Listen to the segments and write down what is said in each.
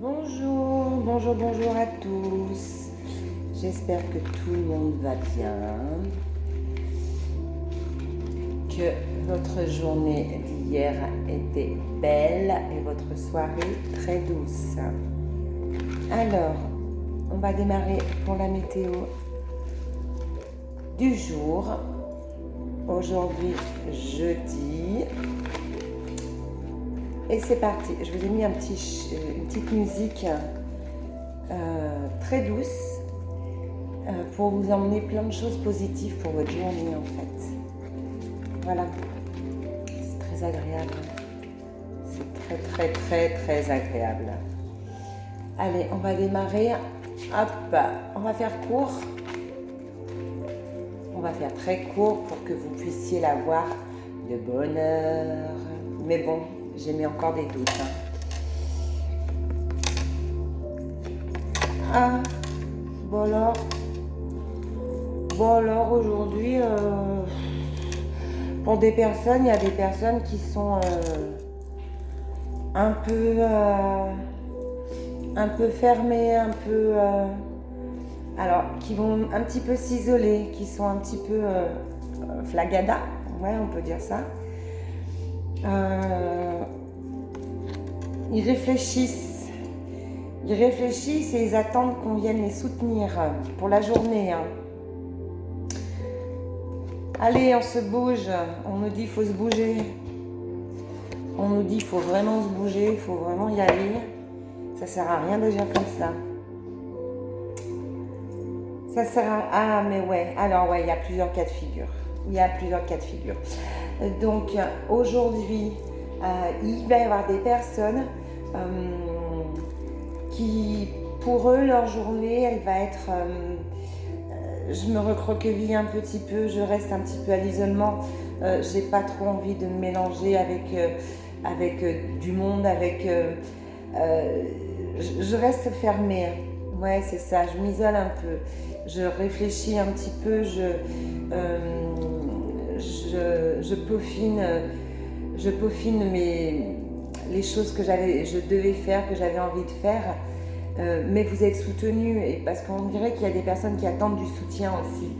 Bonjour, bonjour, bonjour à tous. J'espère que tout le monde va bien, que votre journée d'hier était belle et votre soirée très douce. Alors, on va démarrer pour la météo du jour. Aujourd'hui, jeudi. Et c'est parti. Je vous ai mis une petite musique très douce pour vous emmener plein de choses positives pour votre journée en fait. Voilà. C'est très agréable. C'est très très très très agréable. Allez, on va démarrer. Hop, on va faire court. On va faire très court pour que vous puissiez la voir de bonne heure. Mais bon, j'ai mis encore des doutes. Ah, bon alors aujourd'hui, pour des personnes, il y a des personnes qui sont un peu fermées, alors qui vont un petit peu s'isoler, qui sont un petit peu flagada, ouais, on peut dire ça. Ils réfléchissent et ils attendent qu'on vienne les soutenir pour la journée. Allez, on se bouge. On nous dit qu'il faut se bouger. On nous dit qu'il faut vraiment se bouger, il faut vraiment y aller. Ça sert à rien d'agir comme ça. Ça sert à... Ah, mais ouais. Alors, ouais, il y a plusieurs cas de figure. Donc, aujourd'hui, il va y avoir des personnes qui, pour eux, leur journée, elle va être... je me recroqueville un petit peu, je reste un petit peu à l'isolement. J'ai pas trop envie de me mélanger avec du monde, je reste fermée. Ouais, c'est ça, je m'isole un peu. Je réfléchis un petit peu, je peaufine les choses que je devais faire, que j'avais envie de faire. Mais vous êtes soutenu, et parce qu'on dirait qu'il y a des personnes qui attendent du soutien aussi.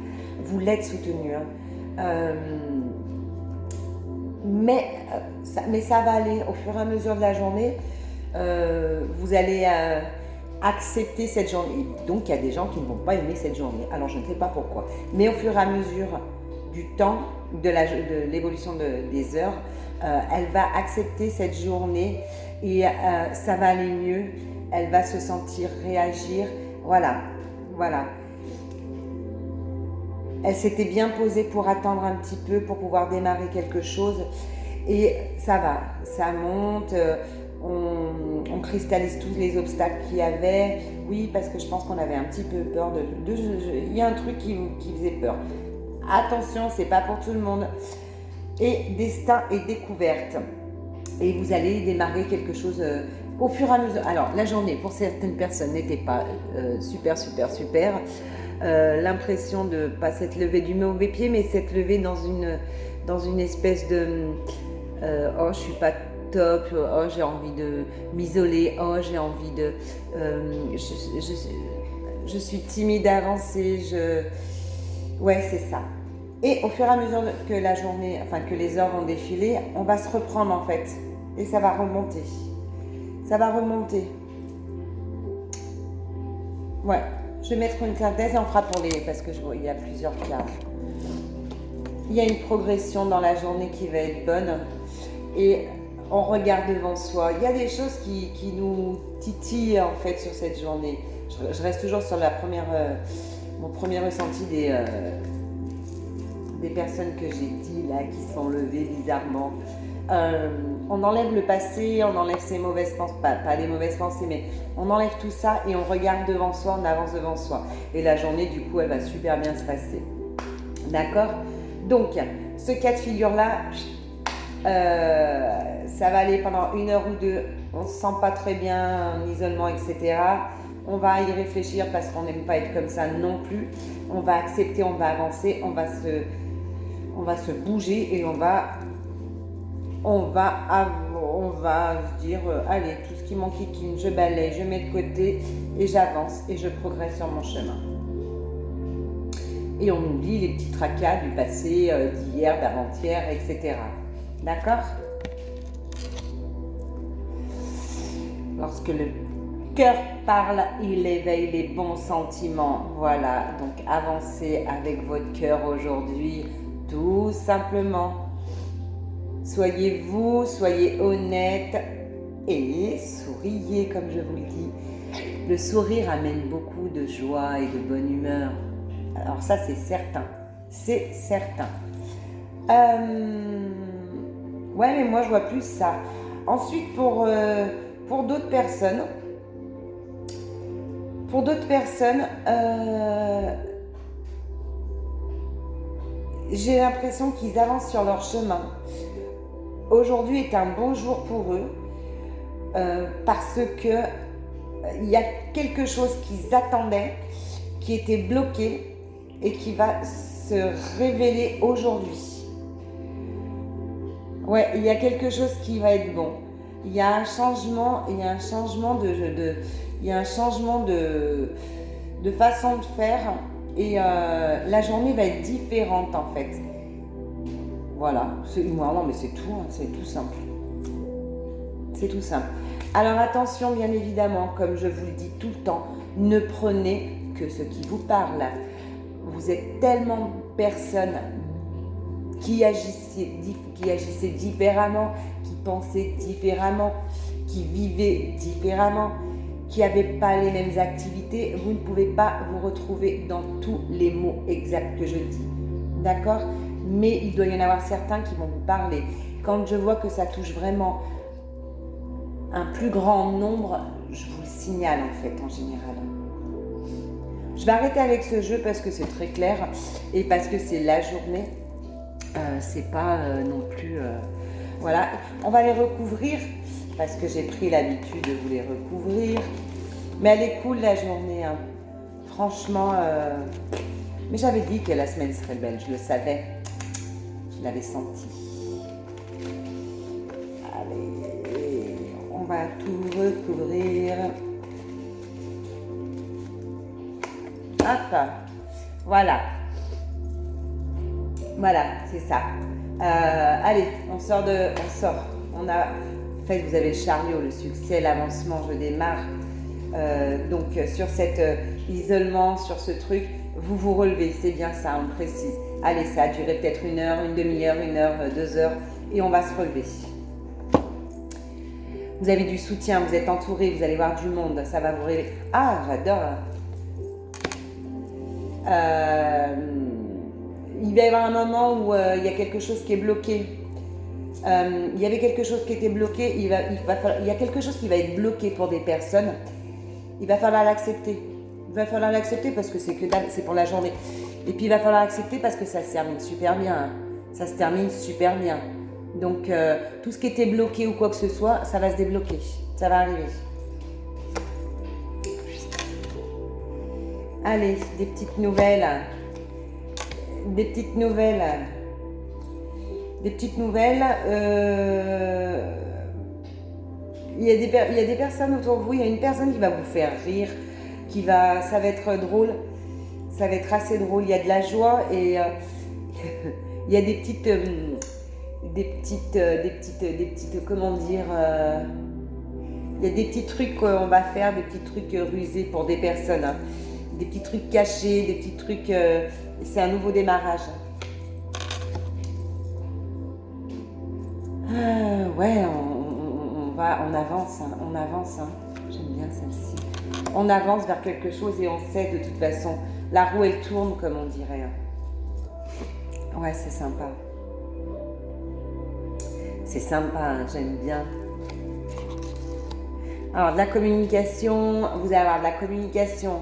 Vous l'êtes soutenu. Mais ça va aller au fur et à mesure de la journée. Vous allez accepter cette journée. Donc il y a des gens qui ne vont pas aimer cette journée. Alors je ne sais pas pourquoi. Mais au fur et à mesure du temps, de l'évolution des heures, elle va accepter cette journée et ça va aller mieux. Elle va se sentir réagir. Voilà. Elle s'était bien posée pour attendre un petit peu, pour pouvoir démarrer quelque chose. Et ça va, ça monte. On cristallise tous les obstacles qu'il y avait. Oui, parce que je pense qu'on avait un petit peu peur il y a un truc qui faisait peur. Attention, c'est pas pour tout le monde. Et destin et découverte. Et vous allez démarrer quelque chose au fur et à mesure. Alors, la journée, pour certaines personnes, n'était pas super. L'impression de pas s'être levé du mauvais pied, mais s'être levé dans une espèce de oh, je suis pas top, oh, j'ai envie de m'isoler, oh, j'ai envie de je suis timide à avancer, ouais, c'est ça. Et au fur et à mesure que la journée, que les heures vont défiler, on va se reprendre en fait. Et ça va remonter. Ouais, je vais mettre une synthèse et on fera parce que il y a plusieurs cas. Il y a une progression dans la journée qui va être bonne. Et on regarde devant soi. Il y a des choses qui nous titillent en fait sur cette journée. Je reste toujours sur mon premier ressenti des personnes que j'ai dit là, qui sont levées bizarrement. On enlève le passé, on enlève ses mauvaises pensées, pas les mauvaises pensées, mais on enlève tout ça et on regarde devant soi, on avance devant soi. Et la journée, du coup, elle va super bien se passer. D'accord ? Donc, ce cas de figure-là, ça va aller pendant 1 heure ou 2. On se sent pas très bien, en isolement, etc. On va y réfléchir parce qu'on n'aime pas être comme ça non plus. On va accepter, on va avancer, on va se bouger et on va va se dire, allez, tout ce qui m'enquiquine, je balaye, je mets de côté et j'avance et je progresse sur mon chemin. Et on oublie les petits tracas du passé, d'hier, d'avant-hier, etc. D'accord? Lorsque le cœur parle, il éveille les bons sentiments. Voilà, donc avancez avec votre cœur aujourd'hui, tout simplement. Soyez vous, soyez honnête et souriez comme je vous le dis. Le sourire amène beaucoup de joie et de bonne humeur. Alors ça c'est certain, c'est certain. Ouais mais moi je vois plus ça. Ensuite pour d'autres personnes, j'ai l'impression qu'ils avancent sur leur chemin. Aujourd'hui est un bon jour pour eux parce que il y a quelque chose qu'ils attendaient, qui était bloqué et qui va se révéler aujourd'hui. Ouais, il y a quelque chose qui va être bon. Il y a un changement, de façon de faire et la journée va être différente en fait. Voilà, non mais c'est tout, hein, c'est tout simple. C'est tout simple. Alors attention, bien évidemment, comme je vous le dis tout le temps, ne prenez que ce qui vous parle. Vous êtes tellement de personnes qui agissaient différemment, qui pensaient différemment, qui vivaient différemment, qui n'avaient pas les mêmes activités. Vous ne pouvez pas vous retrouver dans tous les mots exacts que je dis. D'accord ? Mais il doit y en avoir certains qui vont vous parler. Quand je vois que ça touche vraiment un plus grand nombre, je vous le signale en fait en général. Je vais arrêter avec ce jeu parce que c'est très clair et parce que c'est la journée. C'est pas non plus... voilà, on va les recouvrir parce que j'ai pris l'habitude de vous les recouvrir. Mais elle est cool la journée, hein. Franchement. Mais j'avais dit que la semaine serait belle, je le savais. Je l'avais senti. Allez, on va tout recouvrir. Hop, voilà. Voilà, c'est ça. Allez, on sort. On a, en fait, vous avez le chariot, le succès, l'avancement, je démarre. Donc, sur cet isolement, sur ce truc, vous vous relevez, c'est bien ça, on précise. Allez, ça a duré peut-être 1 heure, une demi-heure, 1 heure, 2 heures, et on va se relever. Vous avez du soutien, vous êtes entouré, vous allez voir du monde, ça va vous réveiller. Ah, j'adore. Il va y avoir un moment où il y a quelque chose qui est bloqué. Il y avait quelque chose qui était bloqué. Il y a quelque chose qui va être bloqué pour des personnes. Il va falloir l'accepter. Il va falloir l'accepter parce que c'est pour la journée. Et puis il va falloir l'accepter parce que ça se termine super bien. Hein. Ça se termine super bien. Donc tout ce qui était bloqué ou quoi que ce soit, ça va se débloquer. Ça va arriver. Allez, des petites nouvelles. Des petites nouvelles. Il y a des personnes autour de vous. Il y a une personne qui va vous faire rire, ça va être drôle. Ça va être assez drôle. Il y a de la joie et il y a des petites, comment dire, il y a des petits trucs qu'on va faire, des petits trucs rusés pour des personnes, hein. Des petits trucs cachés, des petits trucs. C'est un nouveau démarrage. Ouais, on avance, hein, hein. J'aime bien celle-ci. On avance vers quelque chose et on sait de toute façon. La roue elle tourne comme on dirait. Ouais, c'est sympa. C'est sympa, hein, j'aime bien. Alors de la communication, vous allez avoir de la communication.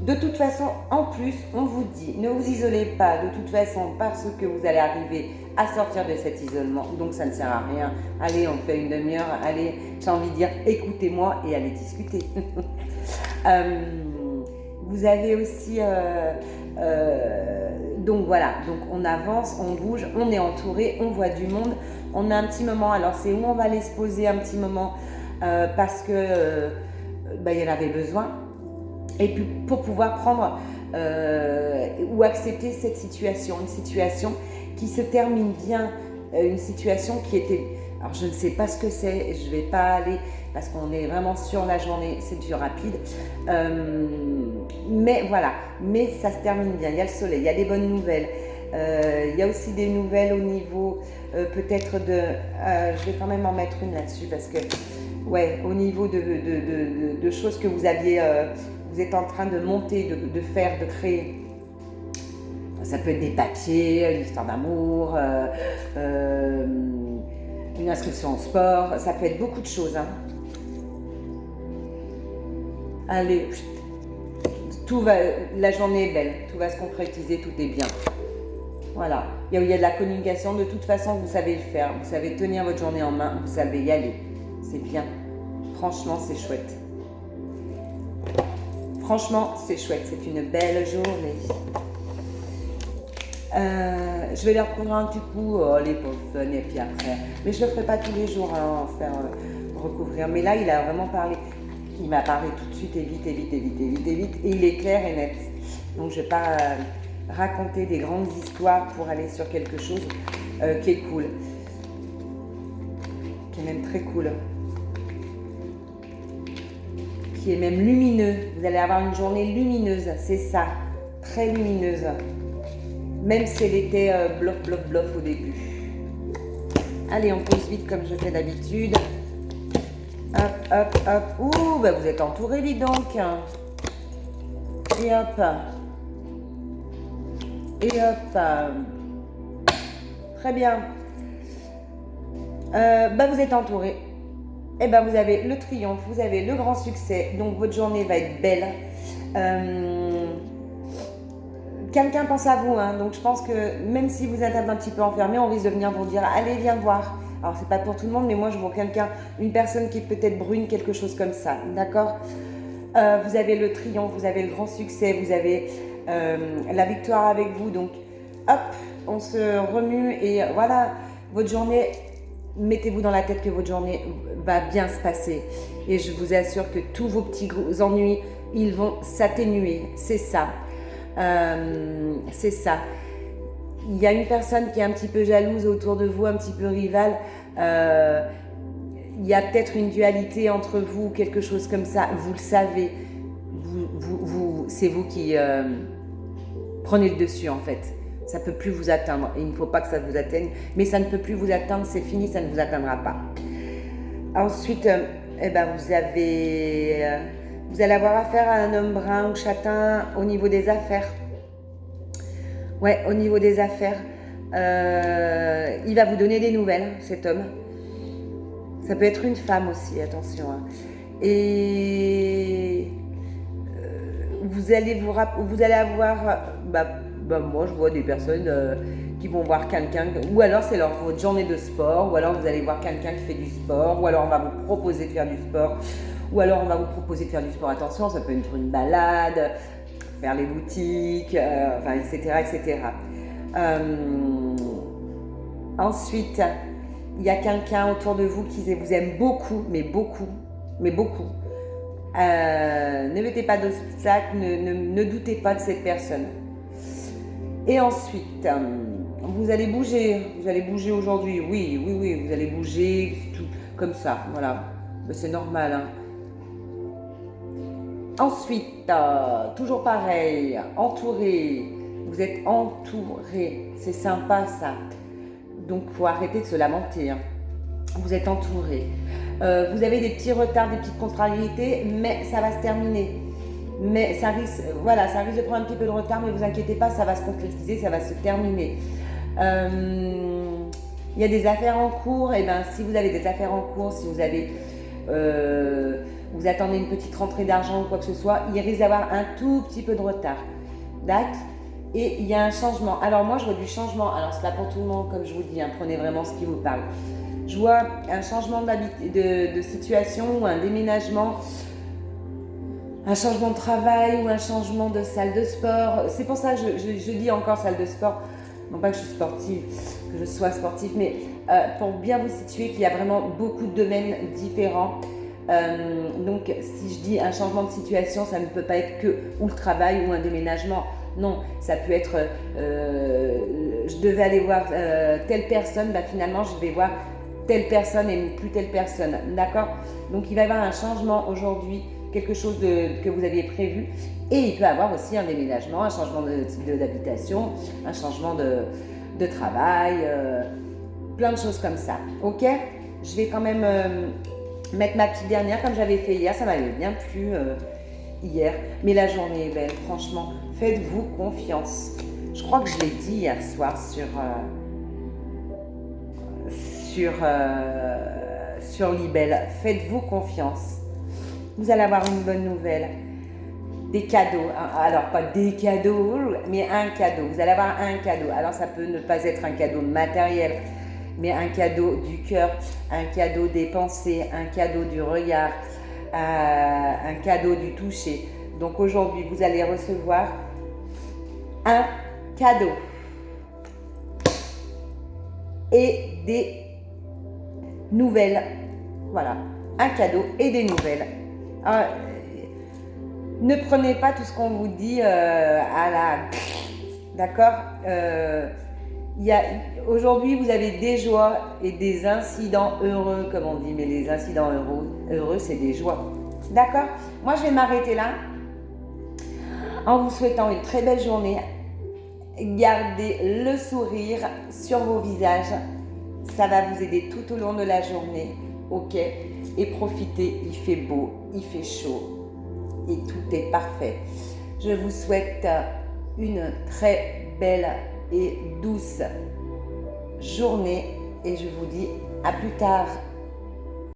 De toute façon, en plus, on vous dit, ne vous isolez pas de toute façon parce que vous allez arriver à sortir de cet isolement. Donc ça ne sert à rien. Allez, on fait une demi-heure. Allez, j'ai envie de dire, écoutez-moi et allez discuter. Vous avez aussi Donc voilà, donc on avance, on bouge, on est entouré, on voit du monde, on a un petit moment. Alors c'est où on va aller se poser un petit moment parce que il y en avait besoin. Et puis pour pouvoir prendre ou accepter cette situation, une situation qui se termine bien, une situation qui était... Alors je ne sais pas ce que c'est, je ne vais pas aller parce qu'on est vraiment sur la journée, c'est du rapide. Mais voilà, mais ça se termine bien, il y a le soleil, il y a des bonnes nouvelles. Il y a aussi des nouvelles au niveau peut-être de... je vais quand même en mettre une là-dessus parce que, ouais, au niveau de choses que vous aviez... vous êtes en train de monter, de faire, de créer. Ça peut être des papiers, l'histoire d'amour, une inscription au sport, ça peut être beaucoup de choses. Hein. Allez, tout va, la journée est belle, tout va se concrétiser, tout est bien. Voilà, il y a de la communication, de toute façon vous savez le faire, vous savez tenir votre journée en main, vous savez y aller, c'est bien. Franchement, c'est chouette. Franchement, c'est chouette, c'est une belle journée. Je vais leur prendre un petit coup, les pauvres fun, et puis après. Mais je ne le ferai pas tous les jours, hein, en faire recouvrir. Mais là, il a vraiment parlé. Il m'a parlé tout de suite et vite, et vite, et vite, et vite, et vite. Et il est clair et net. Donc, je ne vais pas raconter des grandes histoires pour aller sur quelque chose qui est cool. Qui est même très cool. Qui est même lumineux. Vous allez avoir une journée lumineuse, c'est ça. Très lumineuse. Même si elle était blof, blof, blof au début. Allez, on pose vite comme je fais d'habitude. Hop, hop, hop. Ouh, bah vous êtes entourés, dis donc. Et hop. Et hop. Très bien. Vous êtes entourés. Et vous avez le triomphe, vous avez le grand succès. Donc, votre journée va être belle. Quelqu'un pense à vous, hein, donc je pense que même si vous êtes un petit peu enfermé, on risque de venir vous dire « Allez, viens voir ». Alors, c'est pas pour tout le monde, mais moi, je vois quelqu'un, une personne qui est peut-être brune, quelque chose comme ça, d'accord. Vous avez le triomphe, vous avez le grand succès, vous avez la victoire avec vous. Donc, hop, on se remue et voilà, votre journée, mettez-vous dans la tête que votre journée va bien se passer. Et je vous assure que tous vos petits ennuis, ils vont s'atténuer, c'est ça. C'est ça. Il y a une personne qui est un petit peu jalouse autour de vous, un petit peu rivale. Il y a peut-être une dualité entre vous, quelque chose comme ça. Vous le savez. C'est vous qui prenez le dessus en fait. Ça ne peut plus vous atteindre. Et il ne faut pas que ça vous atteigne. Mais ça ne peut plus vous atteindre. C'est fini, ça ne vous atteindra pas. Ensuite, vous allez avoir affaire à un homme brun ou châtain au niveau des affaires. Ouais, au niveau des affaires. Il va vous donner des nouvelles, cet homme. Ça peut être une femme aussi, attention. Hein. Et vous allez avoir... moi, je vois des personnes qui vont voir quelqu'un, ou alors c'est votre journée de sport, ou alors vous allez voir quelqu'un qui fait du sport, ou alors on va vous proposer de faire du sport. Ou alors on va vous proposer de faire du sport, attention, ça peut être une balade, faire les boutiques, etc. etc. Ensuite, il y a quelqu'un autour de vous qui vous aime beaucoup, mais beaucoup. Ne mettez pas d'obstacle, ne doutez pas de cette personne. Et ensuite, vous allez bouger aujourd'hui, oui, vous allez bouger tout, comme ça, voilà, c'est normal, hein. Ensuite, toujours pareil, entouré, vous êtes entouré, c'est sympa ça. Donc, il faut arrêter de se lamenter. Hein. Vous êtes entouré. Vous avez des petits retards, des petites contrariétés, mais ça va se terminer. Mais ça risque de prendre un petit peu de retard, mais vous inquiétez pas, ça va se concrétiser, ça va se terminer. Il y a des affaires en cours, et si vous avez des affaires en cours, si vous avez... vous attendez une petite rentrée d'argent ou quoi que ce soit, il risque d'avoir un tout petit peu de retard. D'accord ? Et il y a un changement. Alors moi, je vois du changement. Alors c'est pas pour tout le monde, comme je vous dis, hein, prenez vraiment ce qui vous parle. Je vois un changement de situation ou un déménagement. un changement de travail ou un changement de salle de sport. C'est pour ça que je dis encore salle de sport. Non pas que je suis sportive, que je sois sportive, mais pour bien vous situer qu'il y a vraiment beaucoup de domaines différents. Donc si je dis un changement de situation, ça ne peut pas être que ou le travail ou un déménagement. Non, ça peut être je devais aller voir telle personne, bah finalement je vais voir telle personne et plus telle personne. D'accord? Donc il va y avoir un changement aujourd'hui, quelque chose que vous aviez prévu. Et il peut y avoir aussi un déménagement, un changement d'habitation, un changement de travail, plein de choses comme ça. Ok? Je vais quand même mettre ma petite dernière comme j'avais fait hier. Ça m'avait bien plu hier. Mais la journée est belle, franchement. Faites-vous confiance. Je crois que je l'ai dit hier soir sur Libelle. Faites-vous confiance. Vous allez avoir une bonne nouvelle. Des cadeaux. Alors, pas des cadeaux, mais un cadeau. Vous allez avoir un cadeau. Alors, ça peut ne pas être un cadeau matériel, mais un cadeau du cœur, un cadeau des pensées, un cadeau du regard, un cadeau du toucher. Donc, aujourd'hui, vous allez recevoir un cadeau et des nouvelles. Voilà, un cadeau et des nouvelles. Ne prenez pas tout ce qu'on vous dit à la... D'accord aujourd'hui, vous avez des joies et des incidents heureux, comme on dit. Mais les incidents heureux, c'est des joies. D'accord? Moi, je vais m'arrêter là en vous souhaitant une très belle journée. Gardez le sourire sur vos visages. Ça va vous aider tout au long de la journée. Ok? Et profitez, il fait beau, il fait chaud. Et tout est parfait. Je vous souhaite une très belle et douce journée et je vous dis à plus tard.